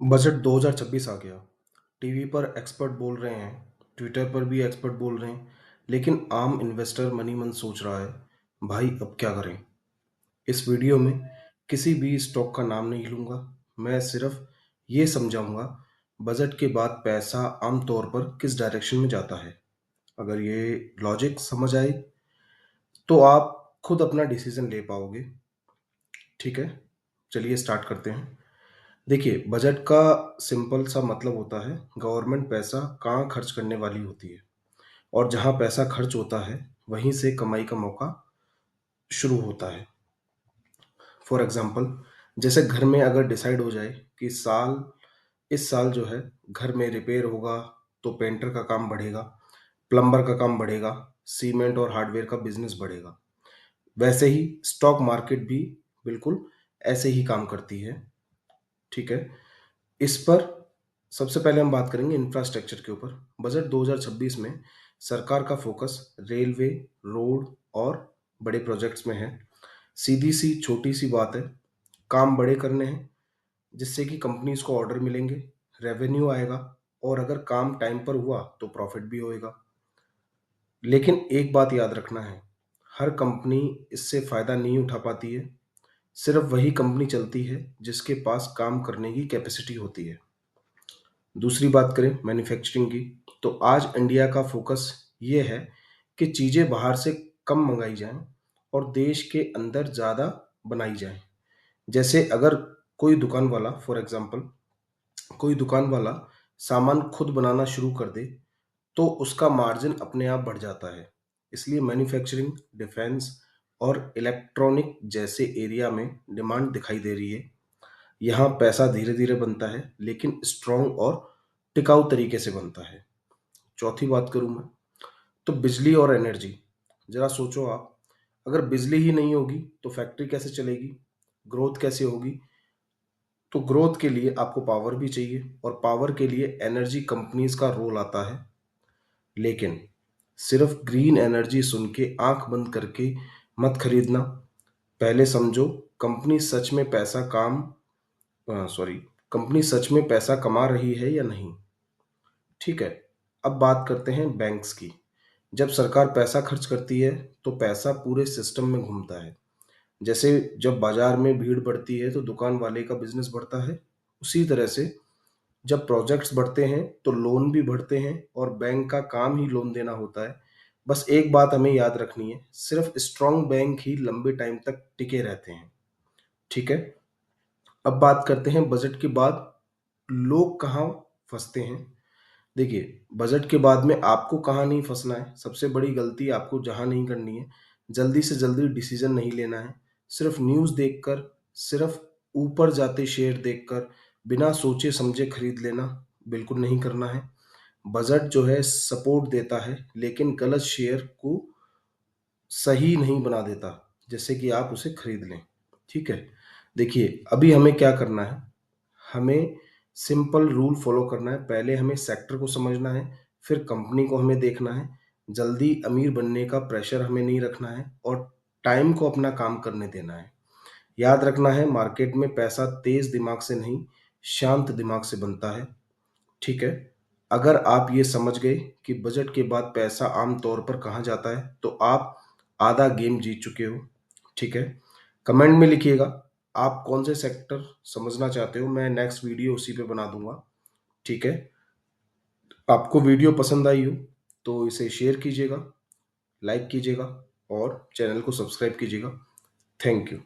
Budget 2026 आ गया। TV पर expert बोल रहे हैं, ट्विटर पर भी एक्सपर्ट बोल रहे हैं, लेकिन आम इन्वेस्टर मनी मन सोच रहा है, भाई अब क्या करें? इस वीडियो में किसी भी स्टॉक का नाम नहीं लूंगा। मैं सिर्फ ये समझाऊंगा बजट के बाद पैसा आम तौर पर किस डायरेक्शन में जाता है। अगर ये लॉजिक समझ आए तो आप खुद अपना डिसीजन ले पाओगे। ठीक है, चलिए स्टार्ट करते हैं। देखिए, बजट का सिंपल सा मतलब होता है गवर्नमेंट पैसा कहाँ खर्च करने वाली होती है, और जहाँ पैसा खर्च होता है वहीं से कमाई का मौका शुरू होता है। फॉर एग्जांपल, जैसे घर में अगर डिसाइड हो जाए कि इस साल जो है घर में रिपेयर होगा, तो पेंटर का काम बढ़ेगा, प्लम्बर का काम बढ़ेगा, सीमेंट और हार्डवेयर का बिजनेस बढ़ेगा। वैसे ही स्टॉक मार्केट भी बिल्कुल ऐसे ही काम करती है। ठीक है, इस पर सबसे पहले हम बात करेंगे इंफ्रास्ट्रक्चर के ऊपर। बजट 2026 में सरकार का फोकस रेलवे, रोड और बड़े प्रोजेक्ट्स में है। सीधी सी छोटी सी बात है, काम बड़े करने हैं जिससे कि कंपनीज को ऑर्डर मिलेंगे, रेवेन्यू आएगा, और अगर काम टाइम पर हुआ तो प्रॉफिट भी होएगा। लेकिन एक बात याद रखना है, हर कंपनी इससे फायदा नहीं उठा पाती है। सिर्फ वही कंपनी चलती है जिसके पास काम करने की कैपेसिटी होती है। दूसरी बात करें मैन्युफैक्चरिंग की, तो आज इंडिया का फोकस ये है कि चीज़ें बाहर से कम मंगाई जाएं और देश के अंदर ज़्यादा बनाई जाएं। जैसे अगर कोई दुकान वाला, फॉर एग्जांपल, कोई दुकान वाला सामान खुद बनाना शुरू कर दे तो उसका मार्जिन अपने आप बढ़ जाता है। इसलिए मैन्युफैक्चरिंग, डिफेंस और इलेक्ट्रॉनिक जैसे एरिया में डिमांड दिखाई दे रही है। यहाँ पैसा धीरे धीरे बनता है, लेकिन स्ट्रॉन्ग और टिकाऊ तरीके से बनता है। चौथी बात करूँ मैं, तो बिजली और एनर्जी। जरा सोचो आप, अगर बिजली ही नहीं होगी तो फैक्ट्री कैसे चलेगी, ग्रोथ कैसे होगी? तो ग्रोथ के लिए आपको पावर भी चाहिए, और पावर के लिए एनर्जी कंपनीज का रोल आता है। लेकिन सिर्फ ग्रीन एनर्जी सुन के आंख बंद करके मत खरीदना। पहले समझो, कंपनी सच में पैसा काम सॉरी कंपनी सच में पैसा कमा रही है या नहीं। ठीक है, अब बात करते हैं बैंक्स की। जब सरकार पैसा खर्च करती है तो पैसा पूरे सिस्टम में घूमता है। जैसे जब बाजार में भीड़ बढ़ती है तो दुकान वाले का बिजनेस बढ़ता है, उसी तरह से जब प्रोजेक्ट्स बढ़ते हैं तो लोन भी बढ़ते हैं, और बैंक का काम ही लोन देना होता है। बस एक बात हमें याद रखनी है, सिर्फ स्ट्रांग बैंक ही लंबे टाइम तक टिके रहते हैं। ठीक है, अब बात करते हैं बजट के बाद लोग कहाँ फंसते हैं। देखिए, बजट के बाद में आपको कहाँ नहीं फंसना है। सबसे बड़ी गलती आपको जहाँ नहीं करनी है, जल्दी से जल्दी डिसीजन नहीं लेना है। सिर्फ न्यूज़ देखकर, सिर्फ ऊपर जाते शेयर देखकर बिना सोचे समझे खरीद लेना बिल्कुल नहीं करना है। बजट जो है सपोर्ट देता है, लेकिन गलत शेयर को सही नहीं बना देता, जैसे कि आप उसे खरीद लें। ठीक है, देखिए अभी हमें क्या करना है। हमें सिंपल रूल फॉलो करना है। पहले हमें सेक्टर को समझना है, फिर कंपनी को हमें देखना है। जल्दी अमीर बनने का प्रेशर हमें नहीं रखना है, और टाइम को अपना काम करने देना है। याद रखना है, मार्केट में पैसा तेज दिमाग से नहीं, शांत दिमाग से बनता है। ठीक है, अगर आप ये समझ गए कि बजट के बाद पैसा आम तौर पर कहाँ जाता है, तो आप आधा गेम जीत चुके हो। ठीक है, कमेंट में लिखिएगा आप कौन से सेक्टर समझना चाहते हो, मैं नेक्स्ट वीडियो उसी पे बना दूंगा। ठीक है, आपको वीडियो पसंद आई हो तो इसे शेयर कीजिएगा, लाइक कीजिएगा और चैनल को सब्सक्राइब कीजिएगा। Thank you.